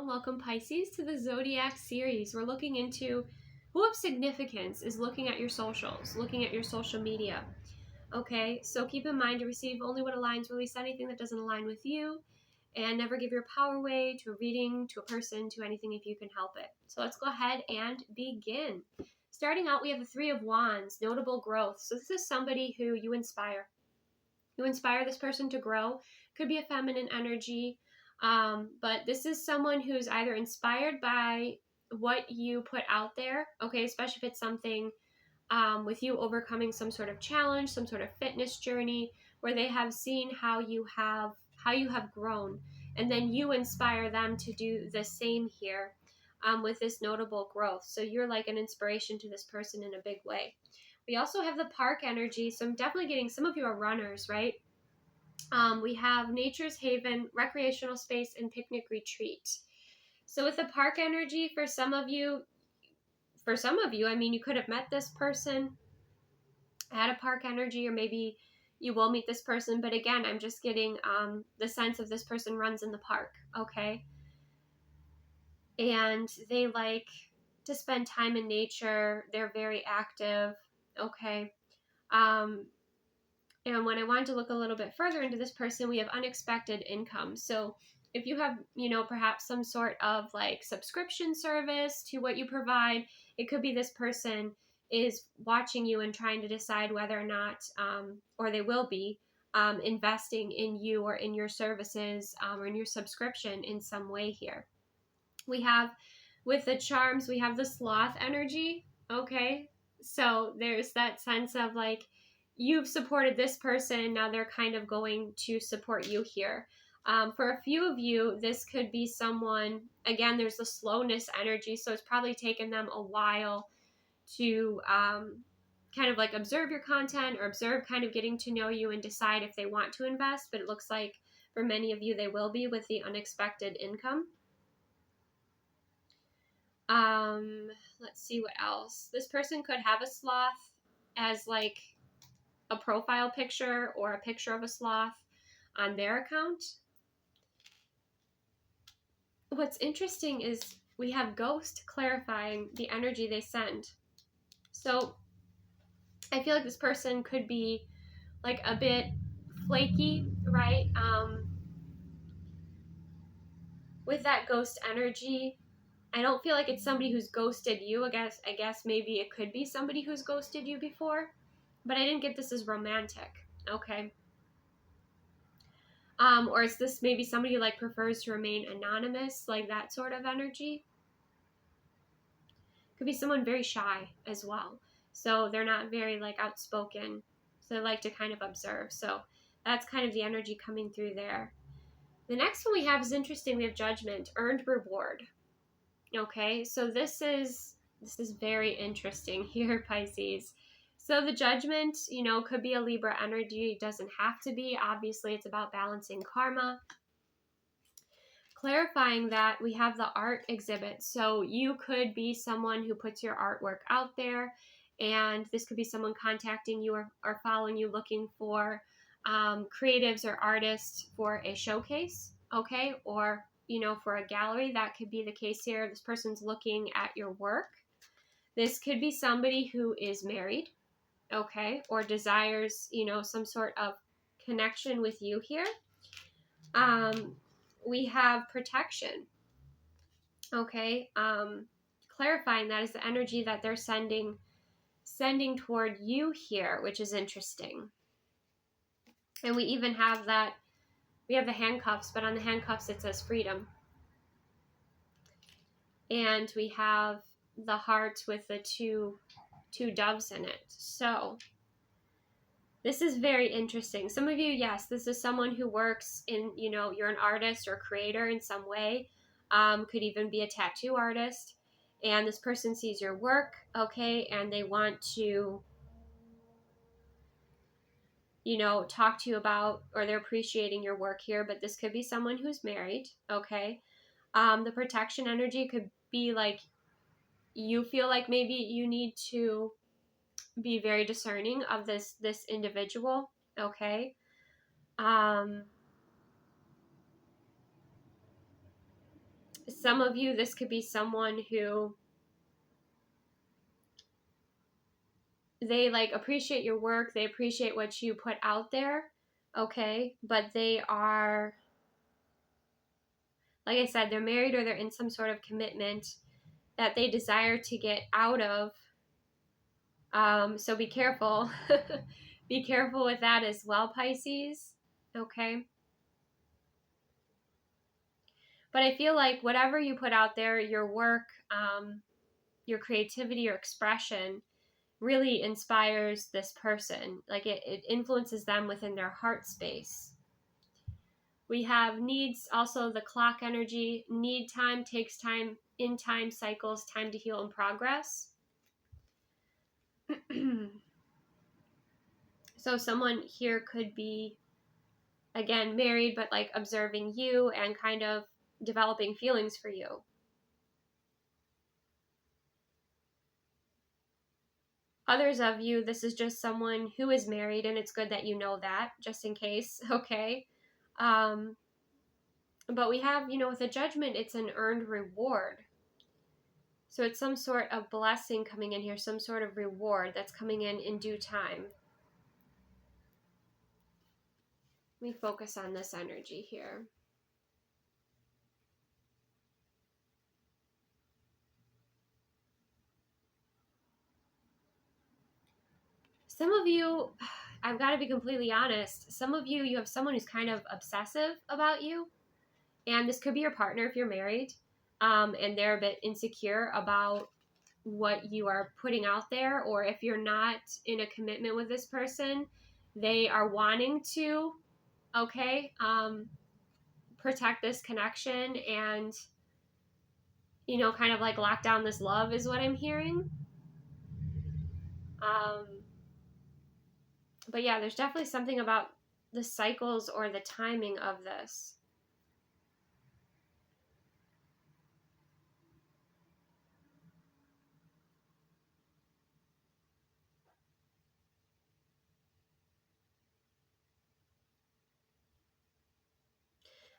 and welcome Pisces to the Zodiac series. We're looking into who of significance is looking at your socials, looking at your social media. Okay, so keep in mind to receive only what aligns, release anything that doesn't align with you, and never give your power away to a reading, to a person, to anything if you can help it. So let's go ahead and begin. Starting out, we have the Three of Wands, notable growth. So this is somebody who you inspire. You inspire this person to grow. Could be a feminine energy. But this is someone who's either inspired by what you put out there, okay, especially if it's something with you overcoming some sort of challenge, some sort of fitness journey, where they have seen how you have grown, and then you inspire them to do the same here with this notable growth. So you're like an inspiration to this person in a big way. We also have the park energy, so I'm definitely getting, some of you are runners, right? We have nature's haven, recreational space, and picnic retreat. So with the park energy, for some of you, I mean, you could have met this person at a park energy, or maybe you will meet this person. But again, I'm just getting the sense of this person runs in the park, okay? And they like to spend time in nature. They're very active, okay? And when I wanted to look a little bit further into this person, we have unexpected income. So if you have, perhaps some sort of like subscription service to what you provide, it could be this person is watching you and trying to decide whether or not, or they will be investing in you or in your services or in your subscription in some way here. We have, with the charms, we have the sloth energy, okay? So there's that sense of like, you've supported this person, now they're kind of going to support you here. For a few of you, this could be someone, again, there's the slowness energy, so it's probably taken them a while to kind of like observe your content or observe kind of getting to know you and decide if they want to invest, but it looks like for many of you, they will be with the unexpected income. Let's see what else. This person could have a sloth as like a profile picture or a picture of a sloth on their account. What's interesting is we have ghost clarifying the energy they send. So I feel like this person could be like a bit flaky, right? With that ghost energy, I don't feel like it's somebody who's ghosted you. I guess maybe it could be somebody who's ghosted you before, but I didn't get this as romantic, okay? Or is this maybe somebody who like prefers to remain anonymous, like that sort of energy? Could be someone very shy as well. So they're not very like outspoken. So they like to kind of observe. So that's kind of the energy coming through there. The next one we have is interesting. We have judgment, earned reward. Okay, so this is very interesting here, Pisces. So the judgment, could be a Libra energy. It doesn't have to be. Obviously, it's about balancing karma. Clarifying that, we have the art exhibit. So you could be someone who puts your artwork out there, and this could be someone contacting you or following you looking for creatives or artists for a showcase, okay? Or, for a gallery. That could be the case here. This person's looking at your work. This could be somebody who is married, okay? Or desires, some sort of connection with you here. We have protection, okay? Clarifying that is the energy that they're sending toward you here, which is interesting. And we even have that, we have the handcuffs, but on the handcuffs it says freedom. And we have the heart with the two doves in it. So this is very interesting. Some of you, yes, this is someone who works in, you're an artist or creator in some way. Could even be a tattoo artist. And this person sees your work, okay, and they want to, talk to you about, or they're appreciating your work here, but this could be someone who's married, okay? The protection energy could be like, you feel like maybe you need to be very discerning of this individual, okay? some of you, this could be someone who they like appreciate your work, they appreciate what you put out there, okay? But they are, like I said, they're married or they're in some sort of commitment that they desire to get out of. So be careful. Be careful with that as well, Pisces, okay? But I feel like whatever you put out there, your work, your creativity, your expression, really inspires this person. Like it influences them within their heart space. We have needs, also the clock energy. Need time, takes time, in time, cycles, time to heal and progress. So someone here could be, again, married, but like observing you and kind of developing feelings for you. Others of you, this is just someone who is married, and it's good that you know that, just in case, okay? But we have, with a judgment, it's an earned reward. So it's some sort of blessing coming in here, some sort of reward that's coming in due time. Let me focus on this energy here. Some of you, I've got to be completely honest, some of you, you have someone who's kind of obsessive about you. And this could be your partner if you're married, and they're a bit insecure about what you are putting out there. Or if you're not in a commitment with this person, they are wanting to, okay, protect this connection and, kind of like lock down this love is what I'm hearing. But yeah, there's definitely something about the cycles or the timing of this.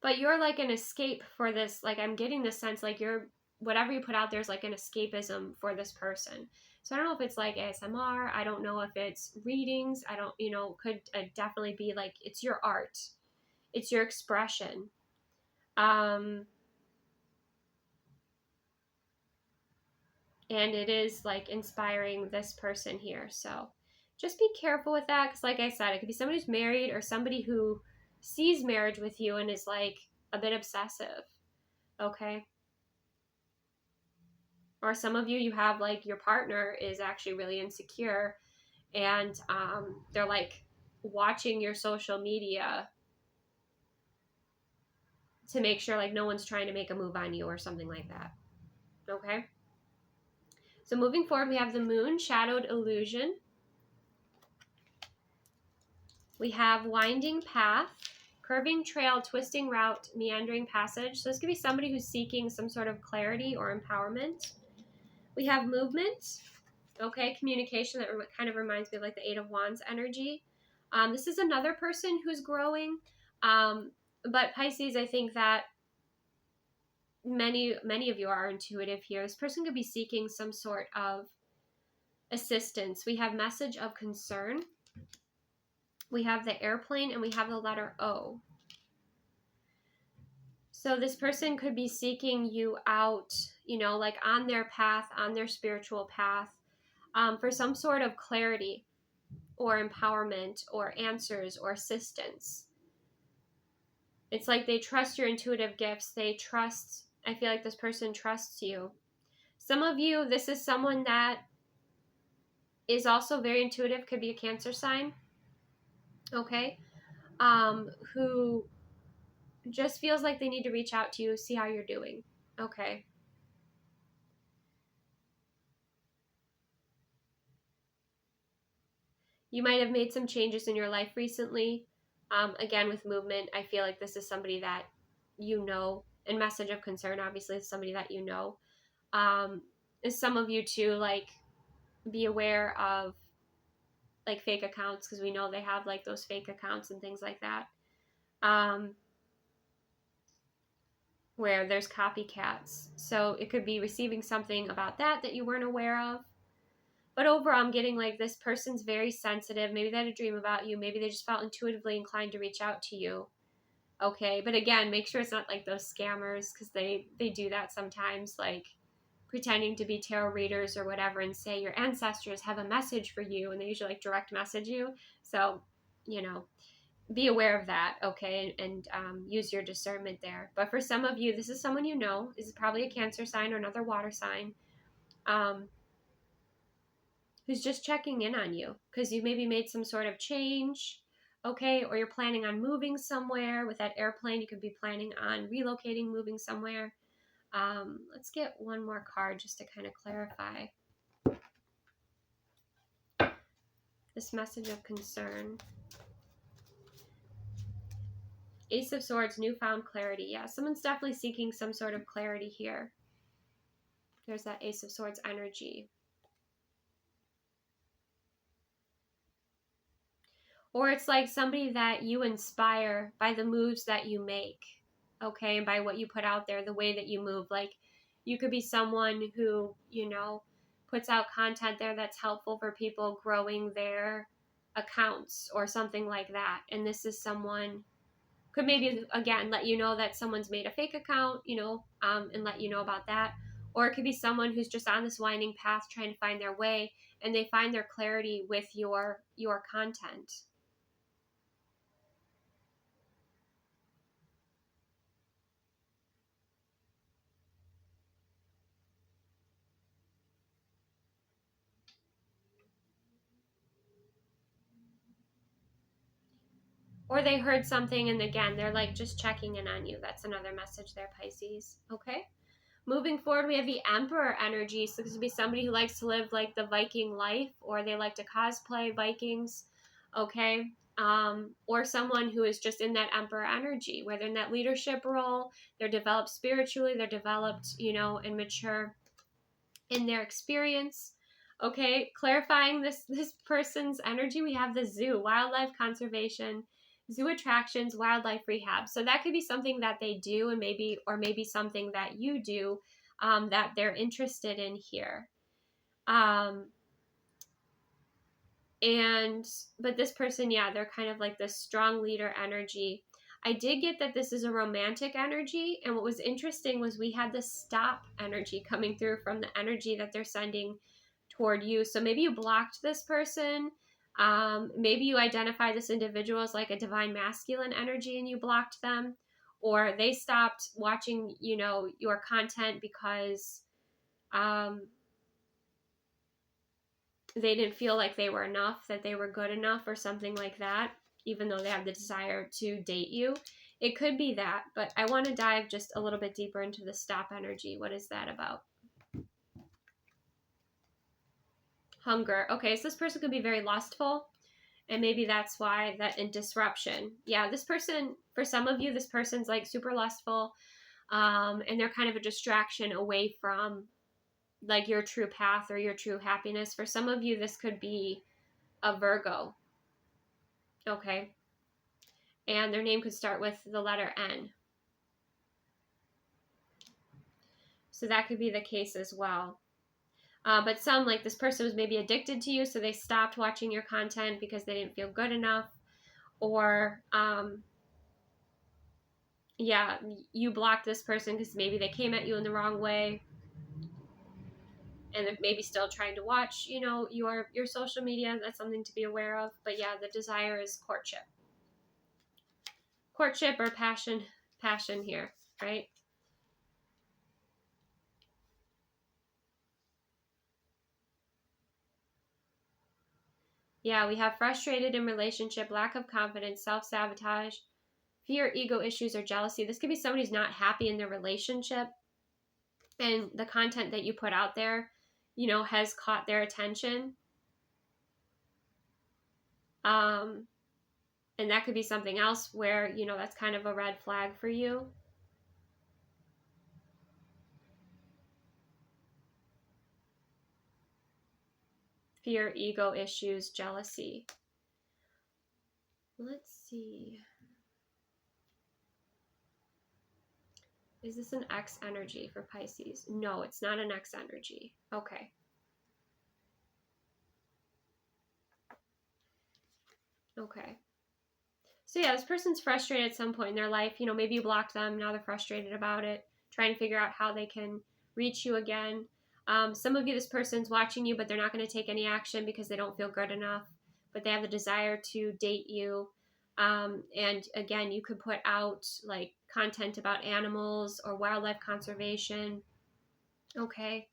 But you're like an escape for this. Like I'm getting the sense like whatever you put out there is like an escapism for this person. So I don't know if it's like ASMR. I don't know if it's readings. I don't, could definitely be like it's your art. It's your expression. And it is like inspiring this person here. So just be careful with that. Because like I said, it could be somebody who's married or somebody who sees marriage with you and is like a bit obsessive. Okay. Or some of you have like your partner is actually really insecure and they're like watching your social media to make sure like no one's trying to make a move on you or something like that. Okay. So moving forward, we have the moon, shadowed illusion. We have winding path, curving trail, twisting route, meandering passage. So this could be somebody who's seeking some sort of clarity or empowerment. We have movement, okay, communication. That kind of reminds me of like the Eight of Wands energy. This is another person who's growing. But Pisces, I think that many of you are intuitive here. This person could be seeking some sort of assistance. We have message of concern. We have the airplane and we have the letter O. So this person could be seeking you out, like on their path, on their spiritual path, for some sort of clarity or empowerment or answers or assistance. It's like they trust your intuitive gifts. I feel like this person trusts you. Some of you, this is someone that is also very intuitive, could be a Cancer sign, okay, who just feels like they need to reach out to you, see how you're doing, okay. You might have made some changes in your life recently. Again, with movement, I feel like this is somebody that and message of concern, obviously, is somebody that some of you too, like, be aware of like fake accounts, because we know they have like those fake accounts and things like that. where there's copycats. So it could be receiving something about that you weren't aware of. But overall, I'm getting like this person's very sensitive. Maybe they had a dream about you. Maybe they just felt intuitively inclined to reach out to you. Okay, but again, make sure it's not like those scammers, because they do that sometimes, like pretending to be tarot readers or whatever and say your ancestors have a message for you, and they usually like direct message you. So, you know, be aware of that, okay, and use your discernment there. But for some of you, this is someone you know. This is probably a Cancer sign or another water sign, who's just checking in on you because you maybe made some sort of change, okay, or you're planning on moving somewhere. With that airplane, you could be planning on relocating, moving somewhere. Let's get one more card just to kind of clarify this message of concern. Ace of Swords, newfound clarity. Yeah, someone's definitely seeking some sort of clarity here. There's that Ace of Swords energy. Or it's like somebody that you inspire by the moves that you make, okay, and by what you put out there, the way that you move. Like, you could be someone who, you know, puts out content there that's helpful for people growing their accounts or something like that. And this is someone could maybe, again, let you know that someone's made a fake account, you know, and let you know about that. Or it could be someone who's just on this winding path trying to find their way, and they find their clarity with your content. Or they heard something, and again, they're like just checking in on you. That's another message there, Pisces. Okay. Moving forward, we have the Emperor energy. So this would be somebody who likes to live like the Viking life, or they like to cosplay Vikings. Okay. Or someone who is just in that Emperor energy, where they're in that leadership role. They're developed spiritually. They're developed, you know, and mature in their experience. Okay, clarifying this person's energy, we have the zoo, wildlife conservation, zoo attractions, wildlife rehab. So that could be something that they do, and maybe something that you do, that they're interested in here. But this person, yeah, they're kind of like this strong leader energy. I did get that this is a romantic energy, and what was interesting was we had the stop energy coming through from the energy that they're sending toward you. So maybe you blocked this person. Maybe you identify this individual as like a divine masculine energy and you blocked them, or they stopped watching, you know, your content because they didn't feel like they were enough, that they were good enough or something like that, even though they have the desire to date you. It could be that, but I want to dive just a little bit deeper into the stop energy. What is that about? Hunger. Okay, so this person could be very lustful, and maybe that's why that in disruption. Yeah, this person, for some of you, this person's like super lustful, and they're kind of a distraction away from like your true path or your true happiness. For some of you, this could be a Virgo. Okay. And their name could start with the letter N. So that could be the case as well. But some, like this person was maybe addicted to you, so they stopped watching your content because they didn't feel good enough. Or, yeah, you blocked this person because maybe they came at you in the wrong way. And they're maybe still trying to watch, you know, your social media. That's something to be aware of. But yeah, the desire is courtship. Courtship or passion here, right? Yeah, we have frustrated in relationship, lack of confidence, self-sabotage, fear, ego issues, or jealousy. This could be somebody who's not happy in their relationship, and the content that you put out there, you know, has caught their attention. And that could be something else where, you know, that's kind of a red flag for you. Fear, ego issues, jealousy. Let's see. Is this an X energy for Pisces? No, it's not an X energy. Okay. Okay. So yeah, this person's frustrated at some point in their life. You know, maybe you blocked them. Now they're frustrated about it, trying to figure out how they can reach you again. Some of you, this person's watching you, but they're not going to take any action because they don't feel good enough, but they have the desire to date you. And again, you could put out like content about animals or wildlife conservation. Okay.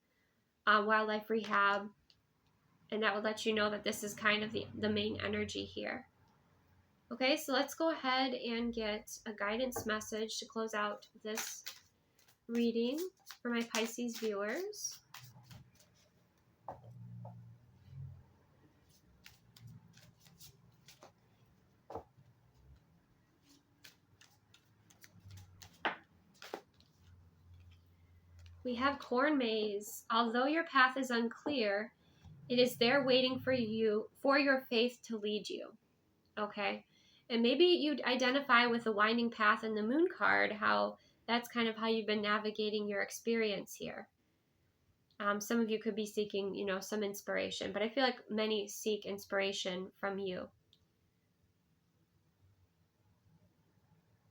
Wildlife rehab. And that would let you know that this is kind of the main energy here. Okay, so let's go ahead and get a guidance message to close out this reading for my Pisces viewers. We have corn maze. Although your path is unclear, it is there waiting for you, for your faith to lead you. Okay, and maybe you'd identify with the winding path in the moon card, how that's kind of how you've been navigating your experience here. Some of you could be seeking, you know, some inspiration, but I feel like many seek inspiration from you.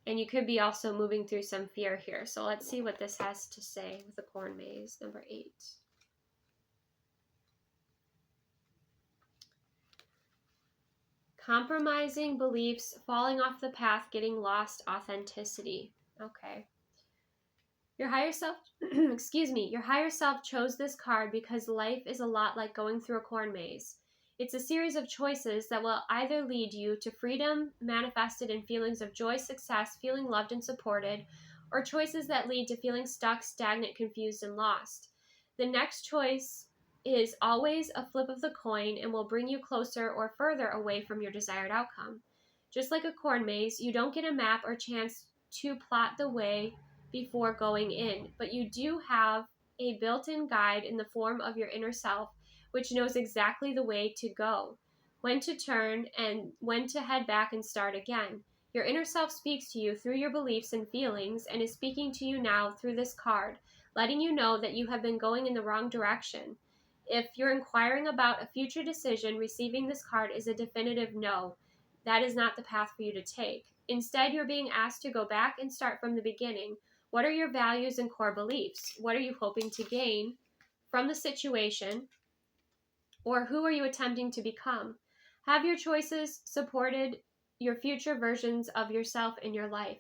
And you could be also moving through some fear here. So let's see what this has to say with the corn maze, number 8. Compromising beliefs, falling off the path, getting lost, authenticity. Okay. Your higher self, excuse me, your higher self chose this card because life is a lot like going through a corn maze. It's a series of choices that will either lead you to freedom manifested in feelings of joy, success, feeling loved and supported, or choices that lead to feeling stuck, stagnant, confused, and lost. The next choice is always a flip of the coin and will bring you closer or further away from your desired outcome. Just like a corn maze, you don't get a map or chance to plot the way before going in, but you do have a built-in guide in the form of your inner self, which knows exactly the way to go, when to turn, and when to head back and start again. Your inner self speaks to you through your beliefs and feelings and is speaking to you now through this card, letting you know that you have been going in the wrong direction. If you're inquiring about a future decision, receiving this card is a definitive no. That is not the path for you to take. Instead, you're being asked to go back and start from the beginning. What are your values and core beliefs? What are you hoping to gain from the situation? Or who are you attempting to become? Have your choices supported your future versions of yourself in your life?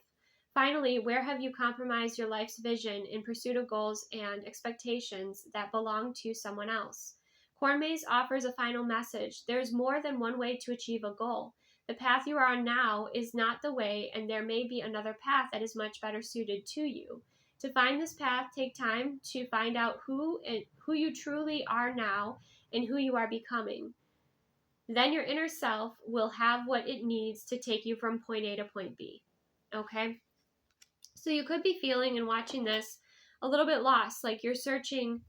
Finally, where have you compromised your life's vision in pursuit of goals and expectations that belong to someone else? Corn Maze offers a final message. There's more than one way to achieve a goal. The path you are on now is not the way, and there may be another path that is much better suited to you. To find this path, take time to find out who you truly are now and who you are becoming. Then your inner self will have what it needs to take you from point A to point B. Okay? So you could be feeling and watching this a little bit lost, like you're searching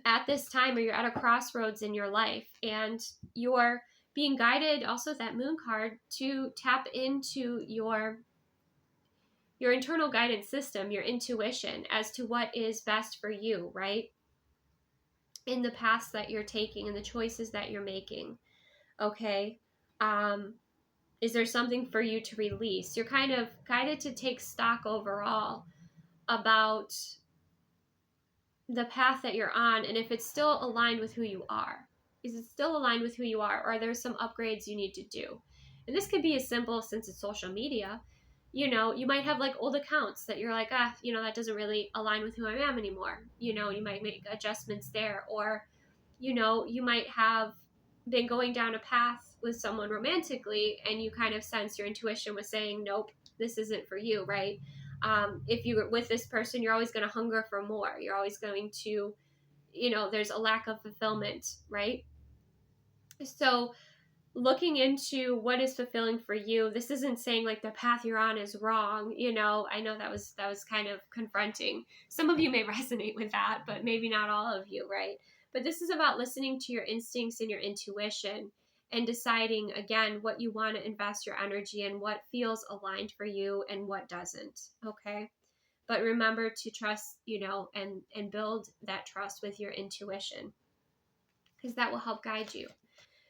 at this time, or you're at a crossroads in your life, and you're being guided, also that moon card, to tap into your internal guidance system, your intuition as to what is best for you, right? In the paths that you're taking and the choices that you're making. Okay. Is there something for you to release? You're kind of guided to take stock overall about the path that you're on, and if it's still aligned with who you are. Is it still aligned with who you are, or are there some upgrades you need to do? And this could be as simple, since it's social media, you know, you might have like old accounts that you're like, you know, that doesn't really align with who I am anymore. You know, you might make adjustments there, or, you know, you might have been going down a path with someone romantically and you kind of sense your intuition was saying, nope, this isn't for you, right? If you're with this person, you're always going to hunger for more. You're always going to, you know, there's a lack of fulfillment, right? So looking into what is fulfilling for you, this isn't saying like the path you're on is wrong. You know, I know that was kind of confronting. Some of you may resonate with that, but maybe not all of you, right? But this is about listening to your instincts and your intuition and deciding, again, what you want to invest your energy in, what feels aligned for you and what doesn't, okay? But remember to trust, and build that trust with your intuition, because that will help guide you.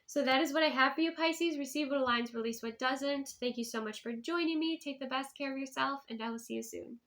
So that is what I have for you, Pisces. Receive what aligns, release what doesn't. Thank you so much for joining me. Take the best care of yourself, and I will see you soon.